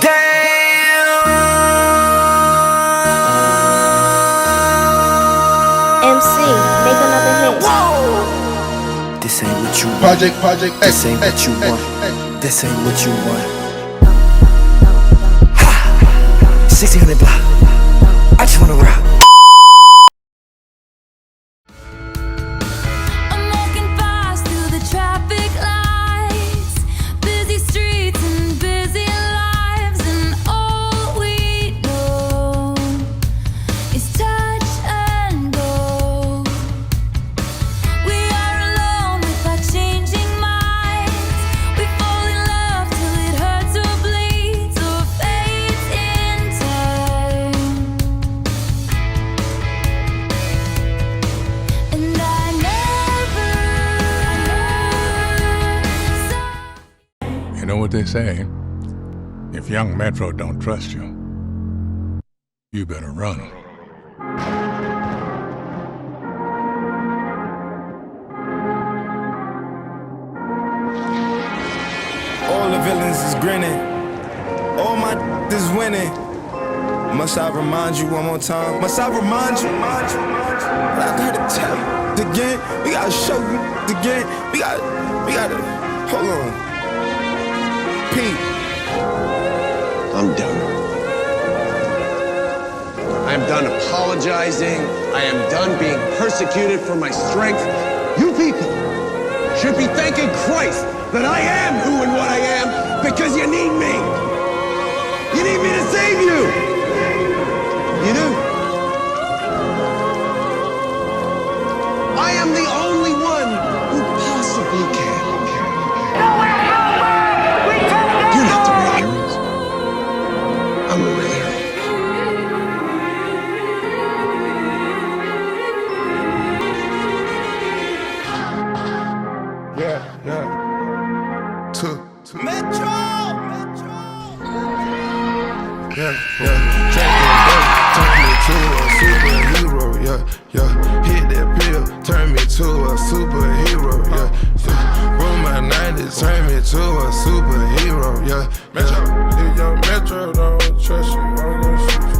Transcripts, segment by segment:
Damn. MC, make another hit. Whoa. This ain't what you want. Project This ain't what you want. This ain't what you want. Ha! 1600 block. I just wanna rock. You know what they say, if young Metro don't trust you, you better run. All the villains is grinning, all my is winning. Must I remind you one more time? Must I remind you? But I gotta tell you again, we gotta show you again, we gotta, hold on. I'm done. I am done apologizing. I am done being persecuted for my strength. You people should be thanking Christ that I am who and what I am because you need me. You need me to save you. You do. I am the only one who possibly can. I'm a real hero. Yeah. To Metro! Yeah. Turn me to a superhero. Yeah. Hit that pill, turn me to a superhero. Yeah. Roll my 90s, turn me to a superhero. Yeah. If young Metro don't trust you, I'm gonna shoot you.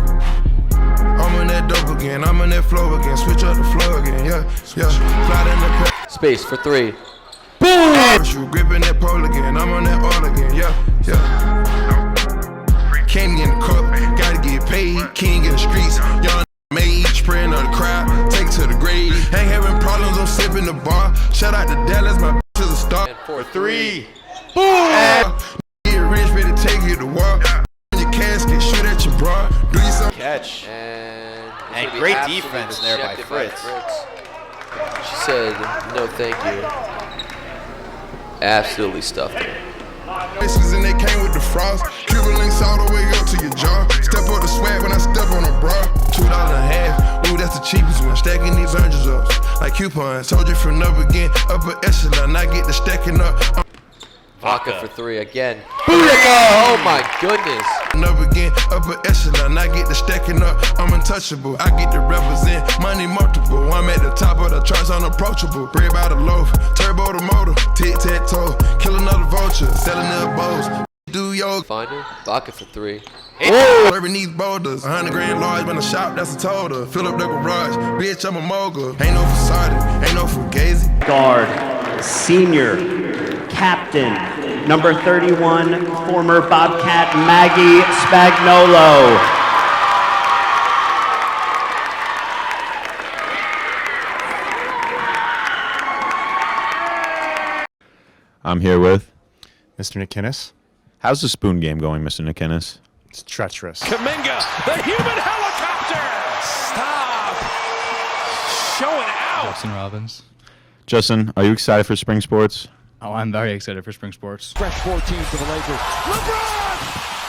I'm on that dope again, I'm on that flow again. Switch up the flow again. Yeah. Fly in the Space for three. boom. You gripping that pole again, I'm on that all again. Yeah. Candy in the cup, gotta get paid. King in the streets, young made, spraying on the crowd, take to the grave. Ain't having problems, I'm sipping the bar. Shout out to Dallas, my bitch is a star. And for three. Boom! Get rich, ready to take you to war. In your casket, shoot at your bra. Do you something? Catch. And great defense there by Fritz. She said, no thank you. Absolutely stuffed her. And they came with the frost. Cuban links all the way up to your jaw. Step up the swag when I step on a bra. $2 and a half. Ooh, that's the cheapest one. Stacking these oranges up like coupons. Told you from up again, upper echelon. I get the stacking up. Vodka for three again. Oh my goodness. Up again, upper echelon. I get the stacking up. I'm untouchable. I get to represent money multiple. I'm at the top of the charts, unapproachable. Bread by the loaf, turbo the motor, tic-tac-toe. Kill another vulture, selling their bows. Do your Finder. Vodka for three. serving these boulders. 100 grand large when I shop, that's a total. Fill up the garage, bitch, I'm a mogul. Ain't no facade, ain't no fugazi. Guard, senior, captain, number 31, former Bobcat Maggie Spagnolo. I'm here with Mr. McInnes. How's the spoon game going, Mr. McInnes? It's treacherous. Kaminga, the human helicopter! Stop! Showing out! Justin Robbins. Justin, are you excited for spring sports? Oh, I'm very excited for spring sports. Fresh 14 for the Lakers. LeBron!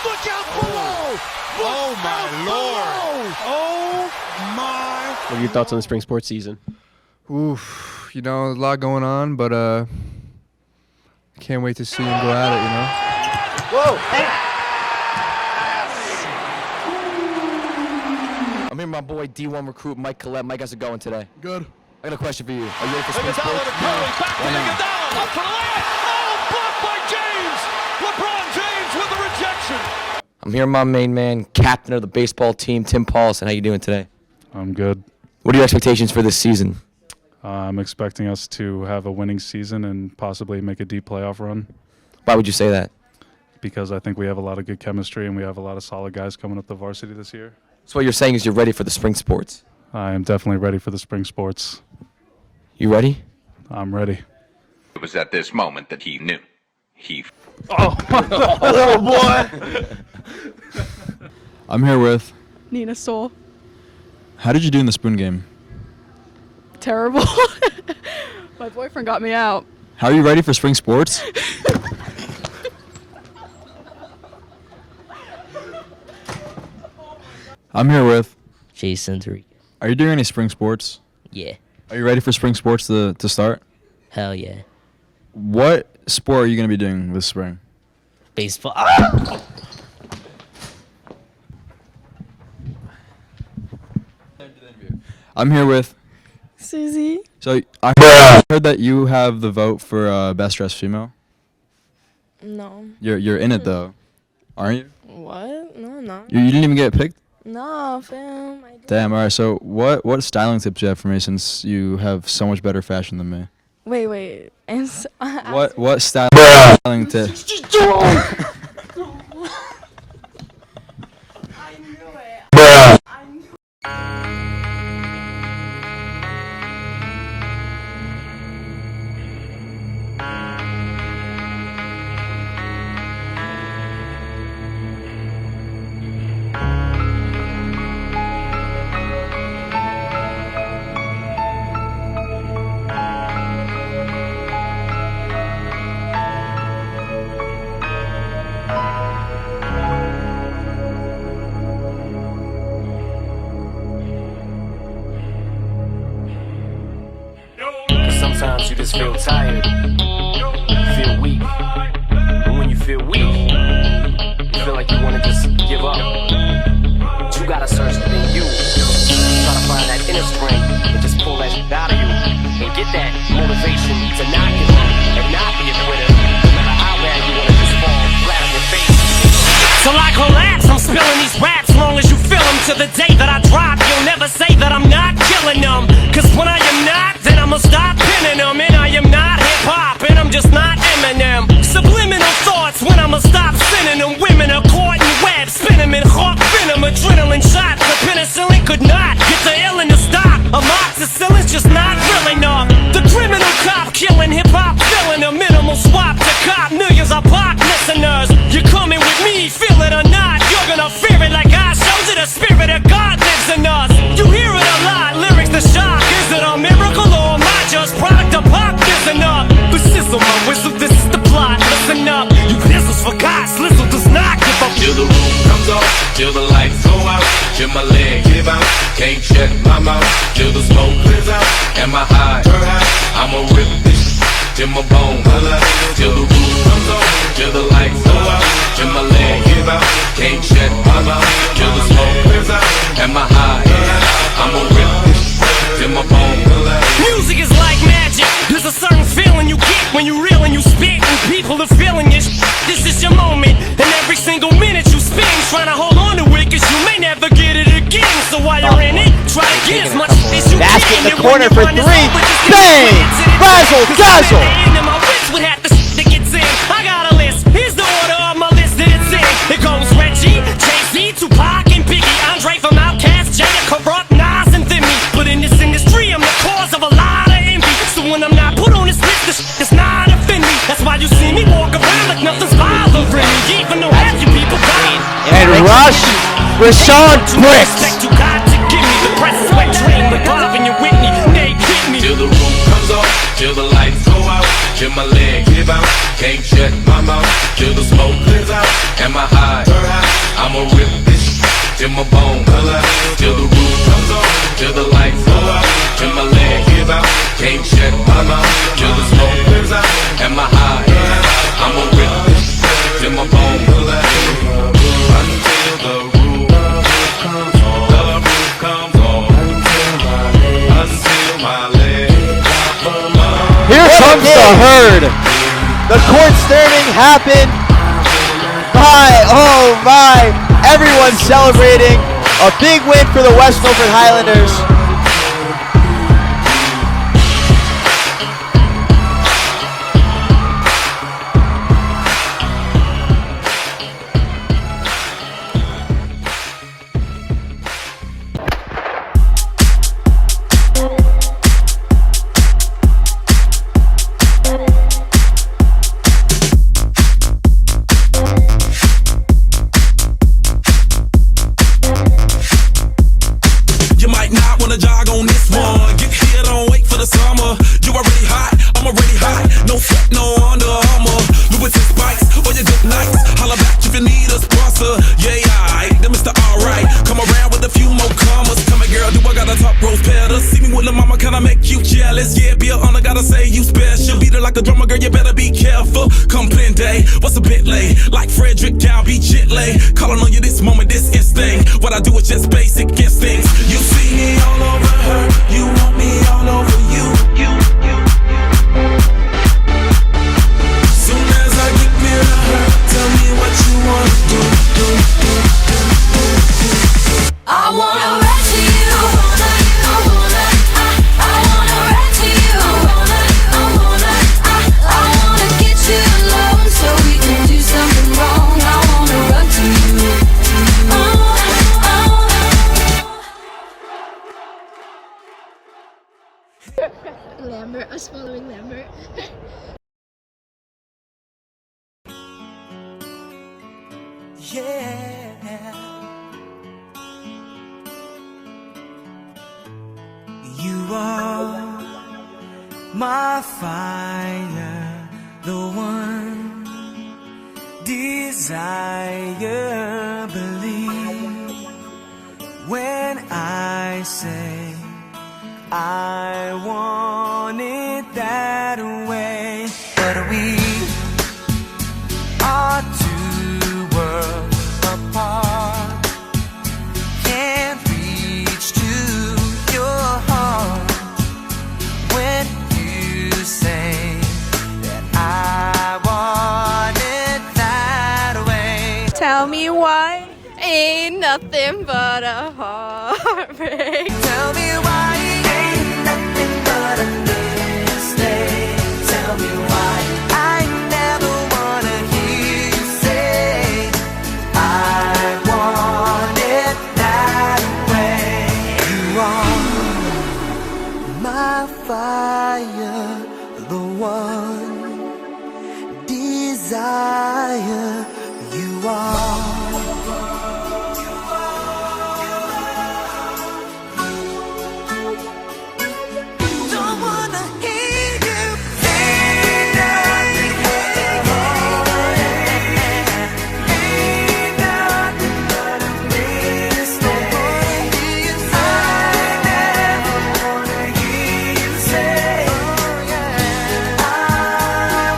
Look out below! Oh my lord! Oh my! What are your thoughts on the spring sports season? Oof, you know, a lot going on, but can't wait to see him go at it, you know? Whoa! I'm here with my boy D1 recruit Mike Collette. Mike, how's it going today? Good. I got a question for you. Are you ready for spring Iguodala sports? to Curry, back to Iguodala, up for the layup. Oh, blocked by James. LeBron I'm here with my main man, captain of the baseball team, Tim Paulson. How you doing today? I'm good. What are your expectations for this season? I'm expecting us to have a winning season and possibly make a deep playoff run. Why would you say that? Because I think we have a lot of good chemistry and we have a lot of solid guys coming up the varsity this year. So what you're saying is you're ready for the spring sports? I am definitely ready for the spring sports. You ready? I'm ready. It was at this moment that he knew. Oh, boy. I'm here with. Nina Stoll. How did you do in the spoon game? Terrible. My boyfriend got me out. How are you ready for spring sports? I'm here with. Jason Tariq. Are you doing any spring sports? Yeah. Are you ready for spring sports to start? Hell yeah. What sport are you going to be doing this spring? Baseball. I'm here with. Susie. So I heard that you have the vote for best dressed female. No. You're in it though, aren't you? What? No, I'm not. You didn't even get picked. No, fam. Damn. All right. So what styling tips do you have for me since you have so much better fashion than me? Wait. And What styling tips? Sometimes you just feel tired, feel weak. And when you feel weak, you feel like you want to just give up. But you gotta search within you. Try to find that inner strength and just pull that shit out of you. And get that motivation to not give up and not be a quitter. No matter how bad you want to just fall flat on your face. Till I collapse, I'm spilling these raps long as you feel them. To the day that I drop, you'll never say that I'm not killing them. Cause when I am not, then I'ma stop pinning them. And I am not hip-hop, and I'm just not Eminem. Subliminal thoughts when I'ma stop sending them. Women are caught in webs, spin them in hawk venom. Adrenaline shots, the penicillin could not get the illin' to stop. Amoxicillin's just not real enough. The criminal cop killing hip-hop, filling a minimal swap to cop millions of pop listeners. You're coming with me, feel it or not. You're gonna fear it like I showed you. The spirit of God lives in us. You hear it a lot, lyrics to shock. Is it a miracle or am I just product of pop? Listen up, but sizzle my whistle, this is the plot. Listen up, you pistols for God, Slizzle does not give up. Till the roof comes off, till the lights go out, till my leg give out, can't shut my mouth, till the smoke clears out, and my high, I'ma rip this till my bone, till the roof comes off, till the lights go out, till my leg give out, can't shut my mouth, till the smoke clears out, and my high, I'ma rip this till my bone. Music is like magic. There's a certain feeling you get when you reel and you spit, and people are feeling it. This is your moment, and every single minute you spend trying to hold on to it, cause you may never get it again. So while you're in it, try to get as much as you Basket can. in the corner for three. Bang! Razzle dazzle! My wits would have the shit that gets in. I got a list. Here's the order of my list that it's in. It goes Reggie, Jay-Z, Tupac, and Biggie, Andre from Outkast, Jada, Corrupt, Nas, and Thimmy. But in this industry, I'm the cause of a lot of envy. So when I'm not put on this list, this shit does not offend me. That's why you see me walk around like nothing's bothering me, even though half you people dying. And Rush, Rashawn Bricks. You got to give me the press sweat dream, like Bob and your Whitney. They hit me. Till the roof comes off, till the lights go out, till my leg give out, can't shut my mouth, till the smoke clears out, and my high, I'ma rip this till my bone, till the roof comes off, till the lights go out, till my leg give out, can't shut my mouth, till the smoke clears out, and my high, I'ma rip this till my bone, until the roof comes off, the roof comes off, until my leg. Here comes the herd. The court staining happened. Oh my. Everyone celebrating a big win for the West Milford Highlanders. You might not wanna jog on this one. Get here, don't wait for the summer. You already hot, I'm already hot. No sweat, no Under Armour. Louis spikes or your good nights. Holla back if you need a sponsor. Yeah, alright, then Mr. Alright. Come around with a few more commas. Come here, girl, do I got a top rose pedal? See me with the mama, can I make you jealous? Yeah, be a honor, gotta say you special. Beat her like a drummer, girl, you better be careful. Come day, what's a bit late? Like Frederick down, be chitlay. Calling on you this moment, this instinct. What I do is just basic instincts. You see me all over her, you want me all over you. Soon as I get near to her, tell me what you wanna do. I wanna rap to you. I wanna rap to you. I wanna get you alone so we can do something wrong. I wanna run to you. Lambert, us following Lambert. Yeah, you are my fire, the one desire. Believe when I say I want it that way. But we are two worlds apart. Can't reach to your heart when you say that I want it that way. Tell me why ain't nothing but a heartbreak. Tell me why ain't nothing but a mistake. Tell me why I never wanna hear you say I want it that way. You are my fire, the one desire. You are. Don't wanna hear you say nothing. Ain't nothing but a mistake. I never wanna hear you say I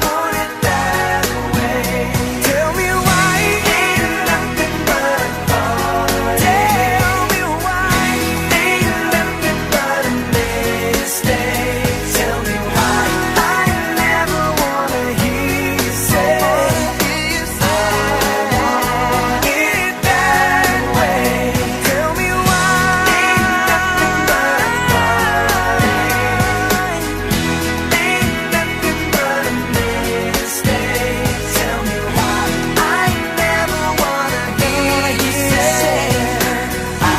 want it that way. Tell me why ain't nothing but a heartache. Tell me why ain't nothing but a mistake. Tell me why I never wanna hear you say I want it that way. Tell me why ain't nothing but a heartache. Ain't nothing but a mistake. Tell me why I never wanna hear you say I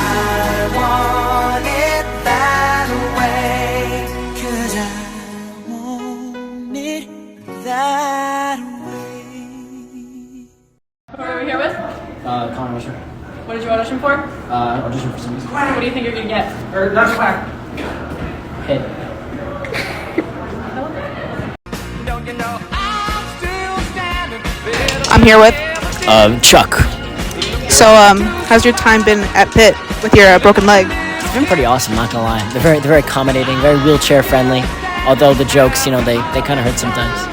want it that way. 'Cause I want it that way. Who are we here with? Connor Wisher. What did you audition for? Audition for some music. What do you think you're gonna get? Or not quack. Hit. I'm here with. Chuck. So, how's your time been at Pitt with your broken leg? It's been pretty awesome, not gonna lie. They're very accommodating, very wheelchair friendly. Although the jokes, they kind of hurt sometimes.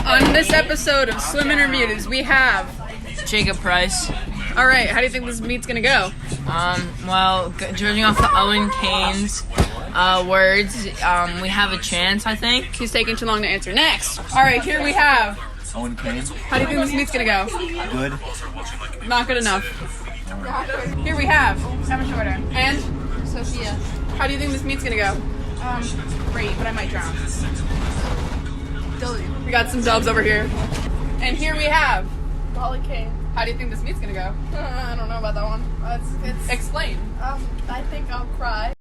On this episode episode of Swim Interviews. We have Jacob Price. All right, how do you think this meet's gonna go? Well, judging off the Owen Kane's words, we have a chance, I think. He's taking too long to answer. Next. All right, here we have Owen Kane. How do you think this meet's gonna go? Good. Not good enough. Here we have Emma Shorter. And Sophia. how do you think this meet's gonna go? Great, but I might drown. We got some dubs over here. And here we have Molly Kane. How do you think this meet's gonna go? I don't know about that one. It's Explain. I think I'll cry.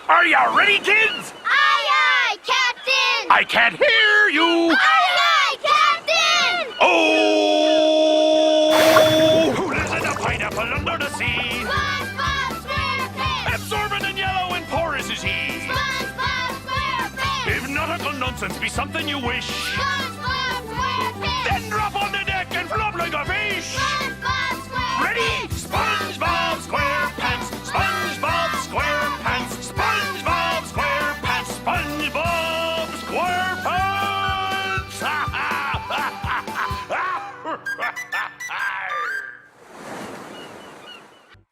Are you ready, kids? Aye, aye, Captain! I can't hear you! Aye, aye, Captain! Oh! Who lives in a pineapple under the sea? SpongeBob SquarePants! Absorbent and yellow and porous is he. SpongeBob SquarePants! If nautical nonsense be something you wish, SpongeBob SquarePants! then drop on the deck and flop like a fish. SpongeBob SquarePants! Ready? SpongeBob SquarePants! SpongeBob SquarePants! SpongeBob SquarePants! SpongeBob SquarePants!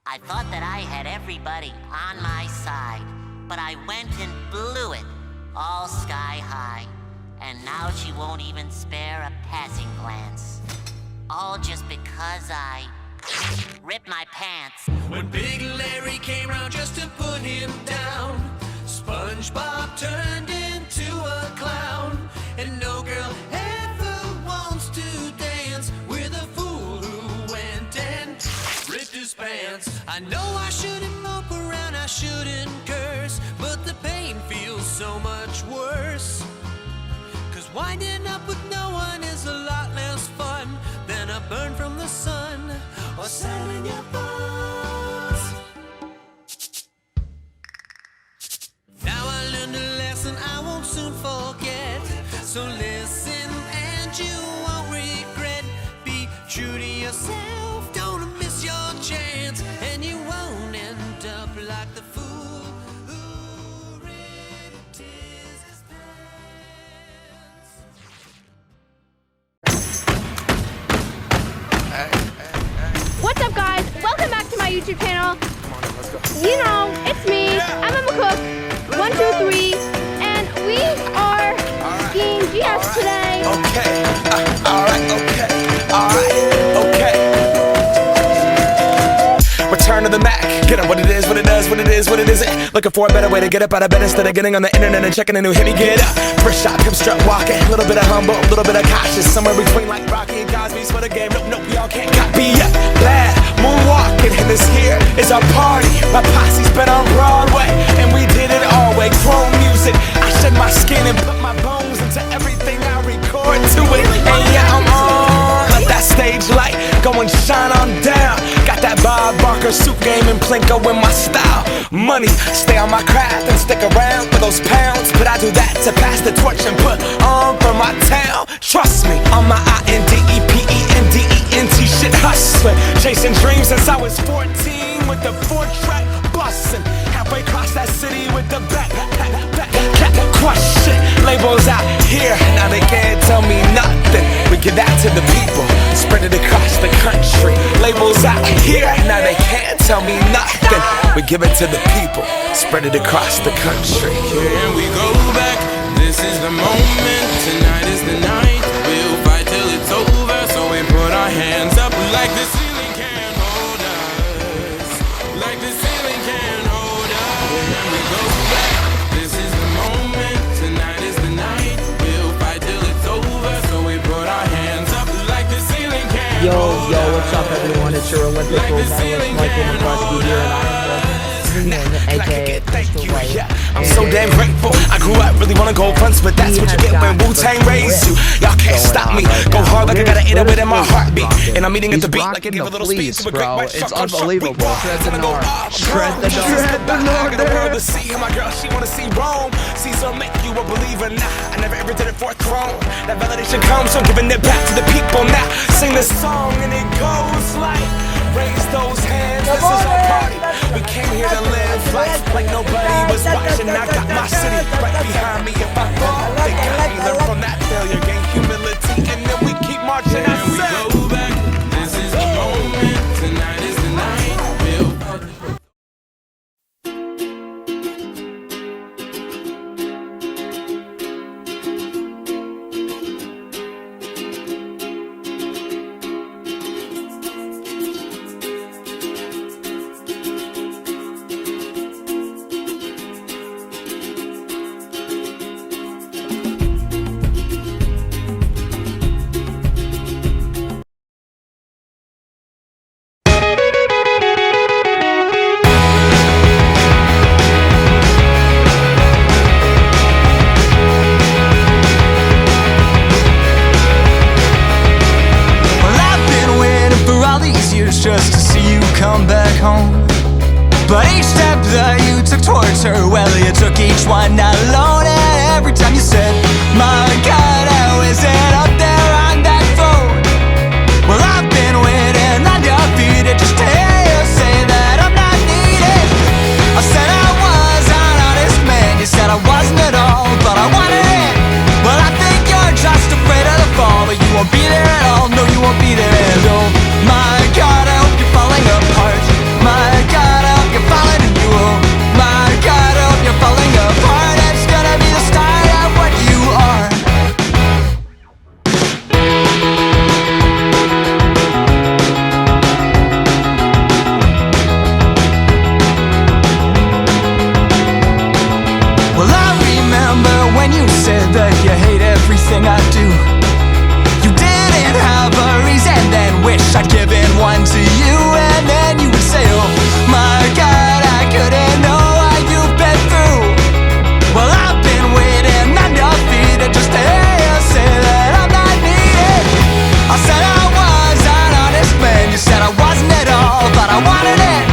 I thought that I had everybody on my side, but I went and blew it, all sky high. And now she won't even spare a passing glance. All just because I ripped my pants. When Big Larry came round just to put him down, SpongeBob turned into a clown. And no girl ever wants to dance with a fool who went and ripped his pants. I know I shouldn't mope around, I shouldn't curse, but the pain feels so much worse. Cause winding up with no one is a lot less fun than a burn from the sun or sailing your bones. Now I learned a lesson I won't soon forget. So listen and you won't regret. Be true to yourself, don't miss your chance, and you won't end up like the fool who ripped his What's up, guys? Welcome back to my YouTube channel. You know, it's me. I'm Emma Cook. 1, 2, 3, and we are skiing GS today. Okay, alright, okay. Return to the Mac. Get up what it is, what it does, what it is, what it isn't. Looking for a better way to get up out of bed instead of getting on the internet and checking a new hit. Me get up. First shot, come strut walking. A little bit of humble, a little bit of cautious. Somewhere between like Rocky and Cosby's for the game. Nope, we all can't copy yet. Glad moonwalking, and this here is our party. My posse's been on Broadway, and we did it all way. Chrome music. I shed my skin and put my bones into everything I record to it. And yeah, I'm on. Let that stage light go and shine on down. Got that Bob Barker suit game and Plinko in my style. Money, stay on my craft and stick around for those pounds. But I do that to pass the torch and put on for my town. Trust me, on my INDEPENDENT shit hustling. Chasing dreams since I was 14 with the 4-track bustin'. Halfway across that city with the back crush shit. Labels out here, now they can't tell me nothing. We give that to the people, spread it across the country. Labels out here, now they can't tell me nothing. We give it to the people, spread it across the country. Here we go back, this is the moment, tonight is the night. We'll fight till it's over, so we put our hands up like the ceiling can't hold us. Like the ceiling can't hold us. what's up, everyone? It's your Olympic gold medalist, Michael McCluskey here, and I am aka Mr. White. I'm so damn grateful. I grew up really wanna go fronts, but that's what you get when Wu-Tang raised you. Y'all can't stop me. Go hard like I got an 808 in my heartbeat, and I'm eating at the beat like I give a little speech to a great white shark. It's unbelievable. Shred the North. Shred the North. The world to see my girl, she wanna see Rome. Caesar make you a believer. Nah, I never ever did it for a throne. That validation comes from giving it back to the people. Now sing this song and it goes like, raise those hands. This is our party. We came here to live life like nobody was watching. I got my city right behind me. If I fall, they got me. Learn from that failure, gain humility, and then we keep marching. I we go back. This is the moment. Tonight is the night. Just to see you come back home. But each step that you took towards her, well, you took each one alone. And every time you said, my God, how is it up there on that phone? Well, I've been waiting undefeated just to hear you say that I'm not needed. I said I was an honest man. You said I wasn't at all, but I wanted it. Well, I think you're just afraid of the fall, but you won't be there at all. No, you won't be there at all. My God, I hope you're falling apart. My God, I hope you're falling and you will. My God, I hope you're falling apart. It's gonna be the start of what you are. Well, I remember when you said that you hate everything I do. You didn't have a reason, then wish I'd given one to you. And then you would say, oh my God, I couldn't know what you've been through. Well, I've been waiting undefeated just to hear you say that I'm not needed. I said I was an honest man. You said I wasn't at all, but I wanted it.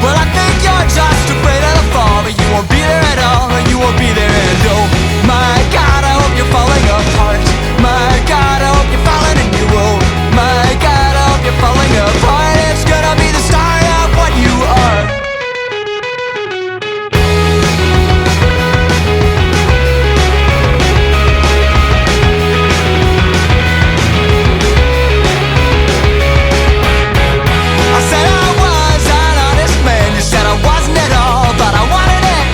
Well, I think you're just afraid of the fall, but you won't be there at all, or you won't be there at all. My God, I hope you're falling apart. My God, I hope you're falling and you will. My God, I hope you're falling apart. It's gonna be the start of what you are. I said I was an honest man. You said I wasn't at all, but I wanted it.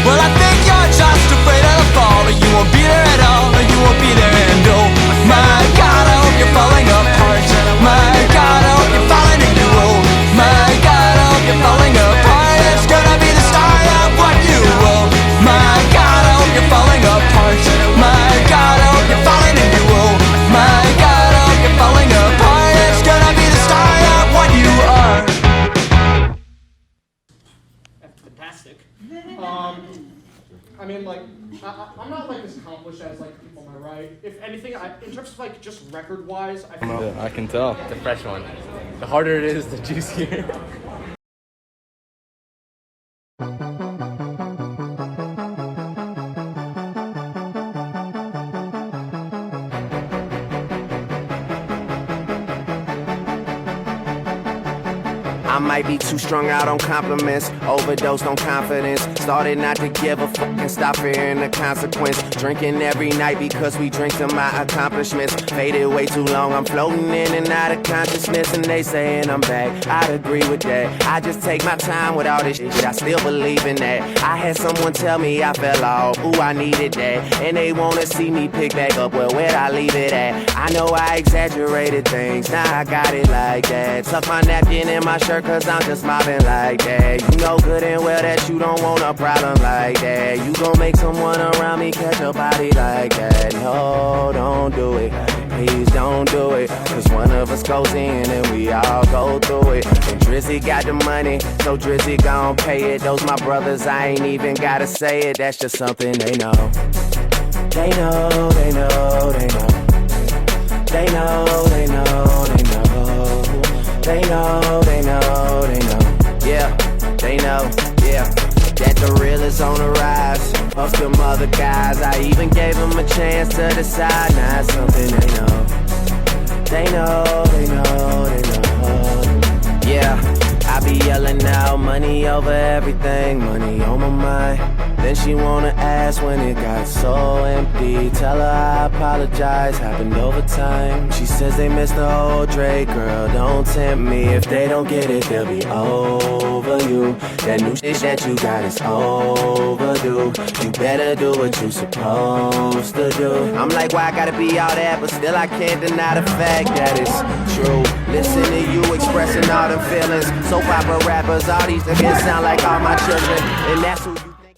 Well, I think you're just afraid of the fall, or you won't be there at all, or you won't be there and oh my God, I hope you're falling apart. My God, I hope you're falling and you will. My God, I hope you're falling apart. It's gonna be the start of what you will. My God, I hope you're falling apart. My God, I hope you're falling and you will. My God, I hope you're falling apart. It's gonna be the start of what you are. Fantastic. I mean, like, I'm not like as accomplished as like people on my right. If anything, in terms of like just record-wise, I feel Yeah, I can tell. The fresh one. The harder it is, the juicier. I might be too strung out on compliments, overdosed on confidence. Started not to give a fuck and stop fearing the consequence. Drinking every night because we drink to my accomplishments. Faded way too long, I'm floating in and out of consciousness. And they saying I'm back, I'd agree with that. I just take my time with all this shit, I still believe in that. I had someone tell me I fell off, ooh, I needed that. And they wanna see me pick back up, well, where'd I leave it at? I know I exaggerated things, now I got it like that. Tuck my napkin in my shirt cause I'm just mobbing like that. You know good and well that you don't want a problem like that. You gon' make someone around me catch a body like that. No, don't do it. please don't do it. Cause one of us goes in and we all go through it. And Drizzy got the money, so Drizzy gon' pay it. Those my brothers, I ain't even gotta say it. That's just something they know. They know, they know, they know. They know, they know, they know. They know, they know, they know. Yeah, they know, yeah. That the real is on the rise. Most them other guys, I even gave them a chance to decide. Now it's something they know. They know, they know, they know. Yeah. I be yelling out, money over everything, money on my mind. Then she wanna ask when it got so empty. Tell her I apologize, happened over time. She says they missed the old Drake, girl, don't tempt me. If they don't get it, they'll be over you. That new shit that you got is overdue. You better do what you supposed to do. I'm like, why I gotta be all that, but still I can't deny the fact that it's true. Listen to you expressing all them feelings. Soap opera rappers, all these niggas sound like all my children. And that's who you think.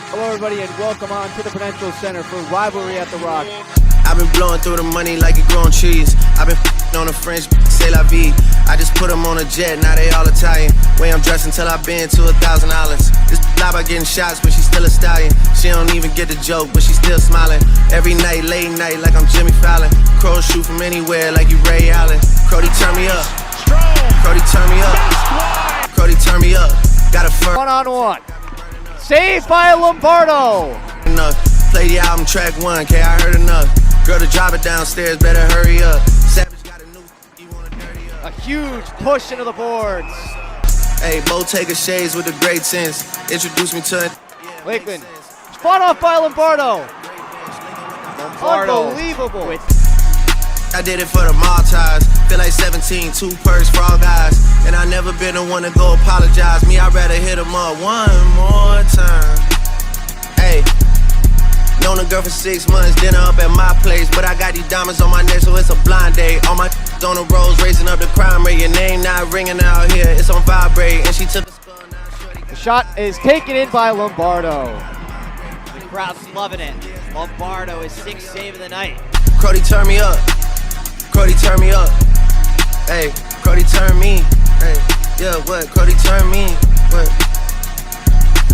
Hello, everybody, and welcome on to the Prudential Center for Rivalry at the Rock. I've been blowing through the money like it growing trees. I've been on a French, c'est la vie. I just put them on a jet, now they all Italian. Way I'm dressed until I've been to $1,000. This lie about getting shots, but she's still a stallion. She don't even get the joke, but she's still smiling. Every night, late night, like I'm Jimmy Fallon. Crows shoot from anywhere, like you Ray Allen. Crody, turn me up. Crody, turn me up. Crody, turn me up. Got a fur. One-on-one. Saved by Lombardo. Enough. Play the album track 1, okay, I heard enough. Girl, to drive it downstairs, better hurry up. Savage got a new, you wanna dirty up. A huge push into the boards. Hey, Bo Taker shades with a great sense. Introduce me to it. Lakeland. Fought off by Lombardo. Unbelievable. I did it for the Maltese. Feel like 17, 2 perks for all guys. And I never been the one to go apologize. Me, I'd rather hit him up one more time. Hey. Known a girl for 6 months, dinner up at my place. But I got these diamonds on my neck, so it's a blind date. All my on the roads, raising up the crime rate. Your name not ringing out here, it's on vibrate. And she took a skull, now shorty. The shot is taken in by Lombardo. The crowd's loving it. Lombardo is 6th save of the night. Crody, turn me up. Crody, turn me up. Hey, Crody, turn me. Hey, yeah, what? Crody, turn me. What?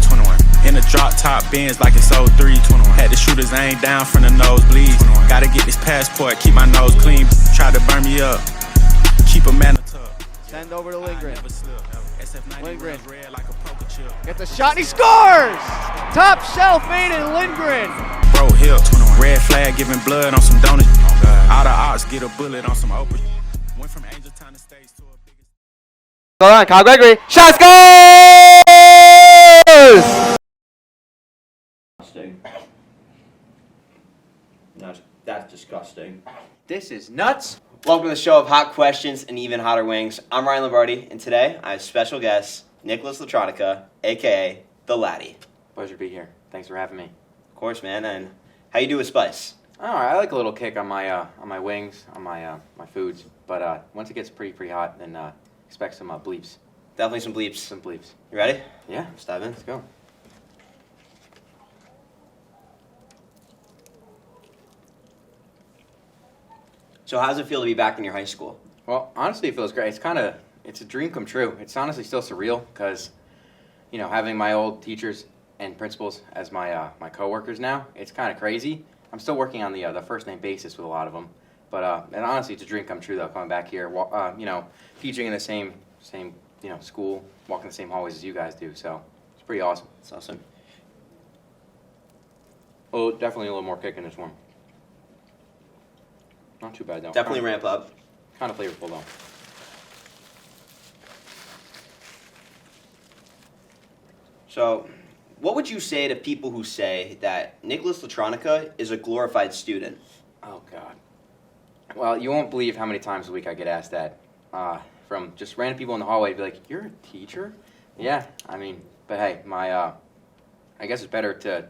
21. In a drop top Benz like it's 03. 21. Had the shooters aimed down from the nosebleeds. Gotta get this passport, keep my nose clean. Try to burn me up. Keep a man a tub. Send over to Lindgren. Lindgren gets a shot and he scores! Top shelf made in Lindgren. Bro, hip. Red flag giving blood on some donuts. All the ops get a bullet on some Oprah. Went from Angel Town to States to a biggest. Go on, Kyle Gregory. Shot scores! No, that's disgusting. This is nuts. Welcome to the show of hot questions and even hotter wings. I'm Ryan Lombardi, and today I have special guest Nicholas Latronica, aka The Laddie. Pleasure to be here. Thanks for having me. Of course, man. And how you do with spice? All right, I like a little kick on my wings, on my foods. But once it gets pretty hot, then expect some bleeps. Definitely some bleeps. Some bleeps. You ready? Yeah. Let's dive in. Let's go. So how does it feel to be back in your high school? Well, honestly, it feels great. It's a dream come true. It's honestly still surreal because, you know, having my old teachers and principals as my my coworkers now, it's kind of crazy. I'm still working on the first name basis with a lot of them, but and honestly, it's a dream come true though. Coming back here, you know, teaching in the same you know school, walking the same hallways as you guys do. So it's pretty awesome. It's awesome. Oh, definitely a little more kick in this one. Not too bad though. Definitely ramp up. Kind of flavorful though. So, what would you say to people who say that Nicholas Latronica is a glorified student? Oh God. Well, you won't believe how many times a week I get asked that from just random people in the hallway. Be like, "You're a teacher?" Yeah, I mean, but hey, my I guess it's better to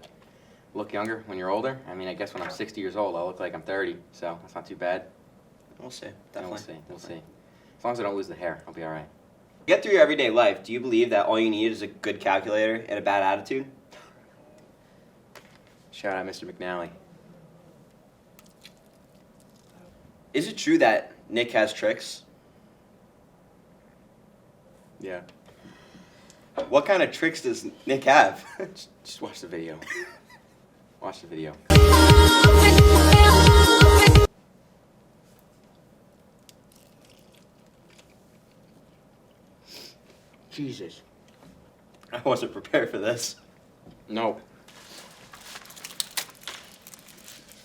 look younger when you're older. I mean, I guess when I'm 60 years old, I'll look like I'm 30, so that's not too bad. We'll see. Yeah, Definitely. we'll see. As long as I don't lose the hair, I'll be all right. Get through your everyday life. Do you believe that all you need is a good calculator and a bad attitude? Shout out Mr. McNally. Is it true that Nick has tricks? Yeah. What kind of tricks does Nick have? Just watch the video. Watch the video. Jesus. I wasn't prepared for this. No.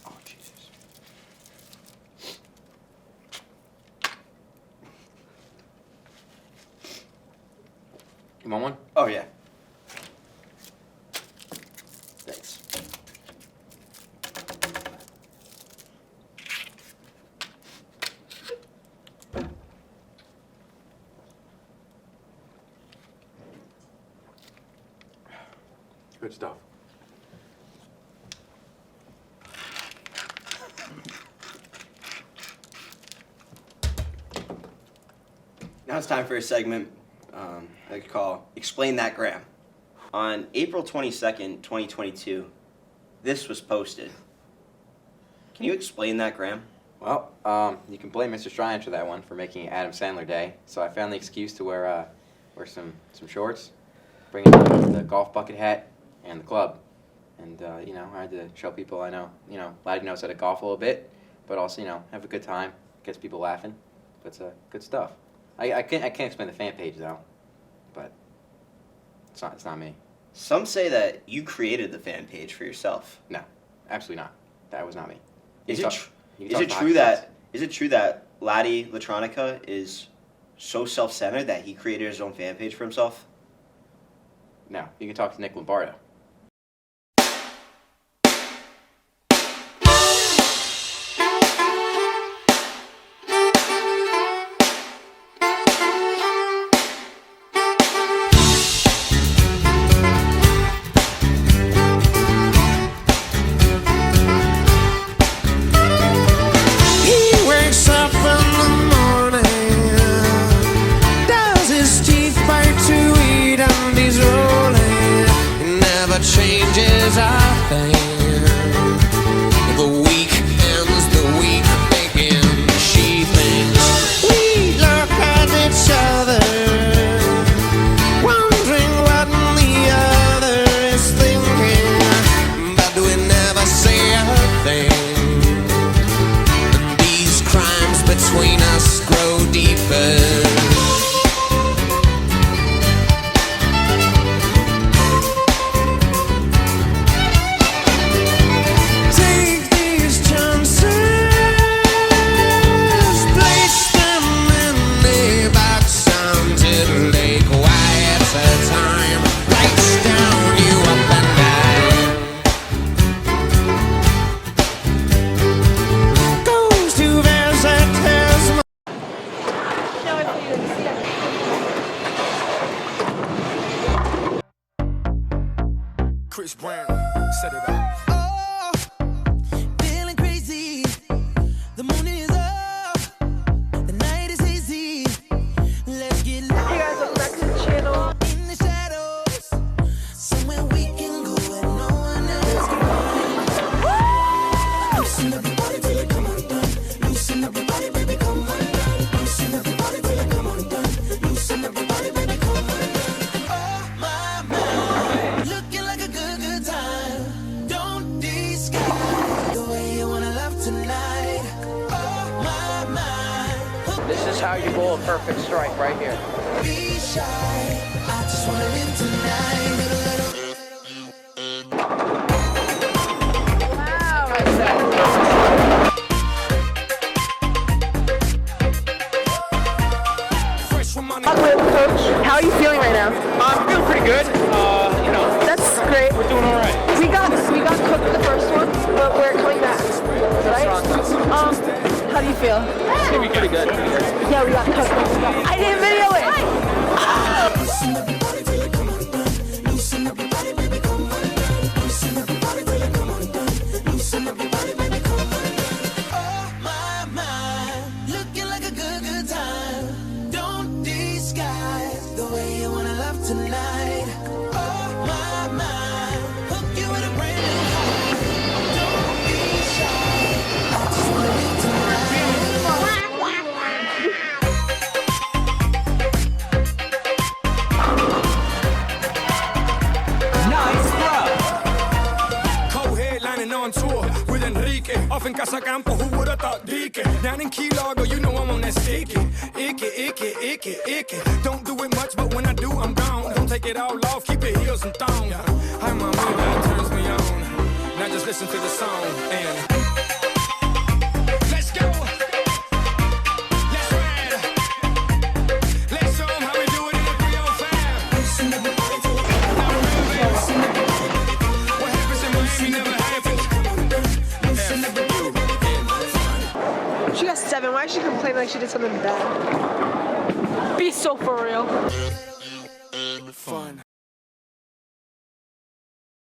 Oh, Jesus. You want one? Oh, yeah. Thanks. Good stuff. Now it's time for a segment I could call Explain That Gram. On April 22nd, 2022, this was posted. Can you explain that, Gram? Well, you can blame Mr. Stryan for that one, for making Adam Sandler Day. So I found the excuse to wear some shorts, bring in the golf bucket hat, and the club. And, you know, I had to show people I know, you know, Laddie knows how to golf a little bit, but also, you know, have a good time, gets people laughing. But it's good stuff. I can't explain the fan page, though, but it's not me. Some say that you created the fan page for yourself. No, absolutely not. That was not me. Is it true that Laddie Latronica is so self-centered that he created his own fan page for himself? No, you can talk to Nick Lombardo. He wakes up in the morning, does his teeth bite to eat, and he's rolling. He never changes a thing. The week ends, the week begins. She thinks we look at each other, wondering what the other is thinking, but we never say a thing. Crimes between us grow deeper. Take these chances, place them in a box until they quiet the time. Writes down you up and down. Goes to visit his Chris Brown, set it up. Oh, feeling crazy. The moon is up. The night is hazy. Let's get lost. Hey guys, welcome back to the channel. In the shadows, somewhere we can go where no one else can go. Loosen up your body till it come undone. Loosen up your body, baby, come undone. Loosen up your body till it come undone. Loosen up your body, baby, come undone. Oh my mind, looking like a good time. Don't disguise the way you wanna love tonight. Oh my mind, This is how you bowl a perfect strike right here. be shy. I just wanna live tonight. Coach, how are you feeling right now? I'm feeling pretty good. You know, That's great. we're doing all right. We got cooked in the first one, but we're coming back, right? How do you feel? Pretty good. Yeah, we got cooked. I didn't video it. Loosen up your body till it come undone. Loosen up your body, baby, come undone. Loosen up your body till it come good, good time. Don't disguise the way you wanna love tonight. Oh my mind, hook you with a brand new high. Don't be shy, I just wanna be tonight. Co-headlining on tour with Enrique. Off in Casacampo, who would've thought Dike? Down in Key Largo, you know I'm on that sticky. Icky. Don't do it much, but when I do, I'm gone. Don't take it all off, keep your heels and thong. I'm a man that turns me on. Now just listen to the song and let's go. Let's ride. Let's show 'em how we do it in the 305. What happens in Miami never happens. She got 7. Why is she complaining like she did something bad? Be so for real. Fun.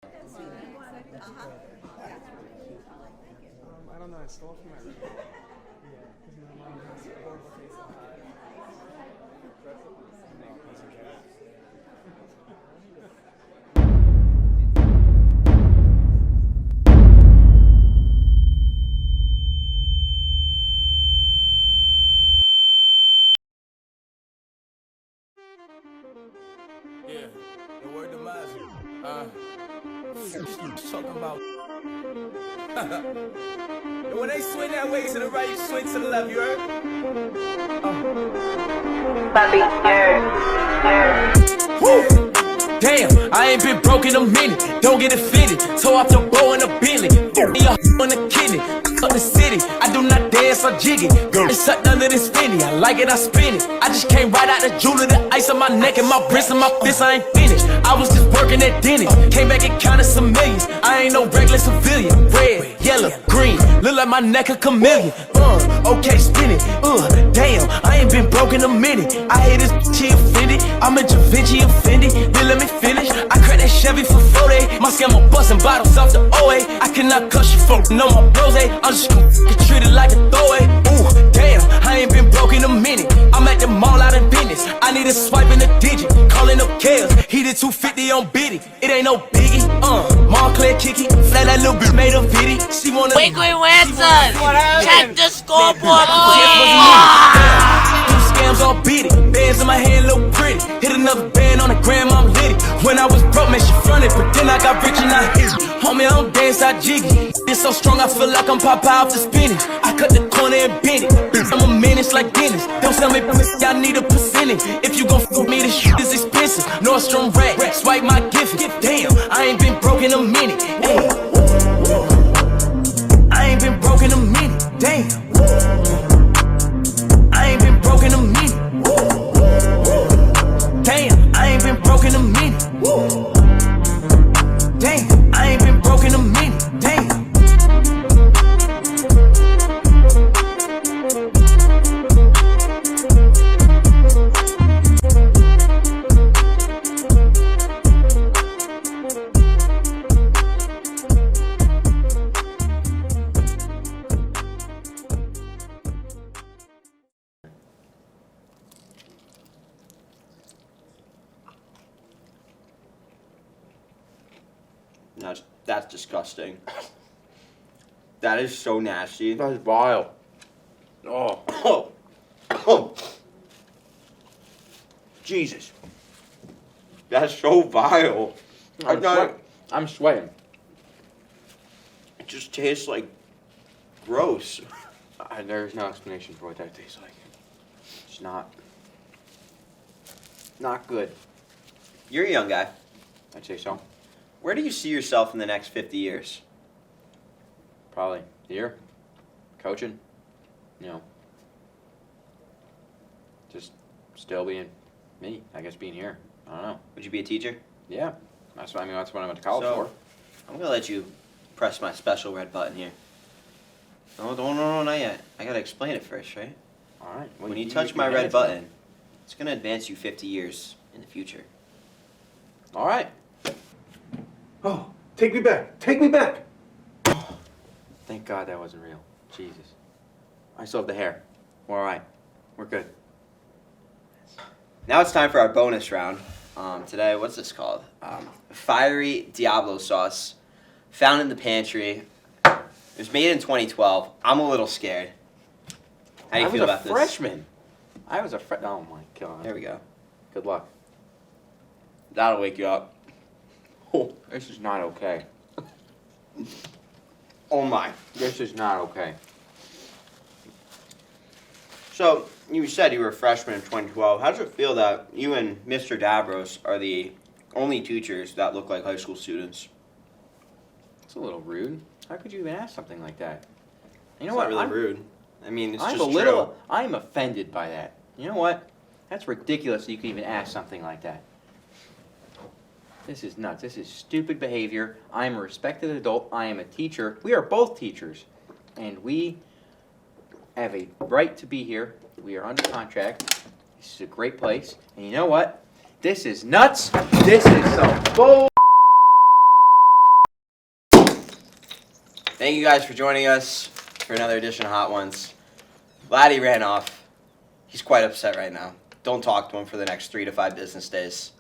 I don't know, I stole from my room. Yeah, because my mom has a horrible face on her. Yeah, the word demise. Talking about. And when they swing that way to the right, you swing to the left, you heard? Woo! Damn, I ain't been broke in a minute. Don't get offended. Toe off the bow in a Bentley. Me a on the kidney. Up the city. I do not dance or jiggy. It's sucked under this Fendi. I like it, I spin it. I just came right out the jeweler. The ice on my neck and my wrist and my fist. I ain't finished. I was just working at Denny's. Came back and counted some millions. I ain't no regular civilian. Red, yellow, green. Look like my neck a chameleon. Okay, spin it. Damn, I ain't been broke in a minute. I hate this she offended. I'm a Da Vinci offended. Then let me finish. I cracked that Chevy for 40. My scammer busting bottles off the OA. I cannot cuss you for no more rose. I'm just gonna get treated like a throwaway. Ooh, damn, I ain't been broke in a minute. I'm at the mall out in business. I need a swipe in a digit. Calling up Kales. He did 250 on Biddy. It ain't no biggie. Montclair Kiki. Flat that little bitch made a pity. She wanna. Wait, Wilson! Check the scoreboard, Scams all beat it, bands in my hand look pretty. Hit another band on the gram, I'm litty. When I was broke, man, she fronted, but then I got rich and I hit it. Homie, I don't dance, I jiggy. It's so strong, I feel like I'm Popeye off the spinach. I cut the corner and bend it. I'm a menace like Guinness. Don't tell me, I need a percentage. If you gon' fuck me, this shit is expensive. Nordstrom rack, swipe my gift. Damn, I ain't been broke in a minute. Hey. I ain't been broke in a minute. Damn. I ain't been broke in a minute. Damn, I ain't been broke in a minute. Damn, I ain't been broke in a minute. Damn. That's disgusting. That is so nasty. That's vile. Oh. Jesus. That's so vile. I'm sweating. It just tastes like gross. There's no explanation for what that tastes like. It's not good. You're a young guy. I'd say so. Where do you see yourself in the next 50 years? Probably here, coaching, just still being me, I guess being here. I don't know. Would you be a teacher? Yeah, that's what I went to college for. I'm gonna let you press my special red button here. No, not yet. I gotta explain it first, right? All right. When you touch my red button, it's gonna advance you 50 years in the future. All right. Oh, take me back. Take me back. Thank God that wasn't real. Jesus. I still have the hair. We're all right. We're good. Now it's time for our bonus round. Today, what's this called? Fiery Diablo sauce. Found in the pantry. It was made in 2012. I'm a little scared. How do you feel about this? I was a freshman. Oh my god. There we go. Good luck. That'll wake you up. Oh, this is not okay. Oh my. This is not okay. So, you said you were a freshman in 2012. How does it feel that you and Mr. Davros are the only teachers that look like high school students? It's a little rude. How could you even ask something like that? You know It's what? not really rude. I mean, it's I'm just a little. true. I'm offended by that. You know what? That's ridiculous that you can even ask something like that. This is nuts. This is stupid behavior. I am a respected adult. I am a teacher. We are both teachers. And we have a right to be here. We are under contract. This is a great place. And you know what? This is nuts. This is some bull. Thank you guys for joining us for another edition of Hot Ones. Laddie ran off. He's quite upset right now. Don't talk to him for the next 3 to 5 business days.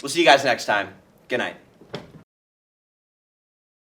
We'll see you guys next time. Good night.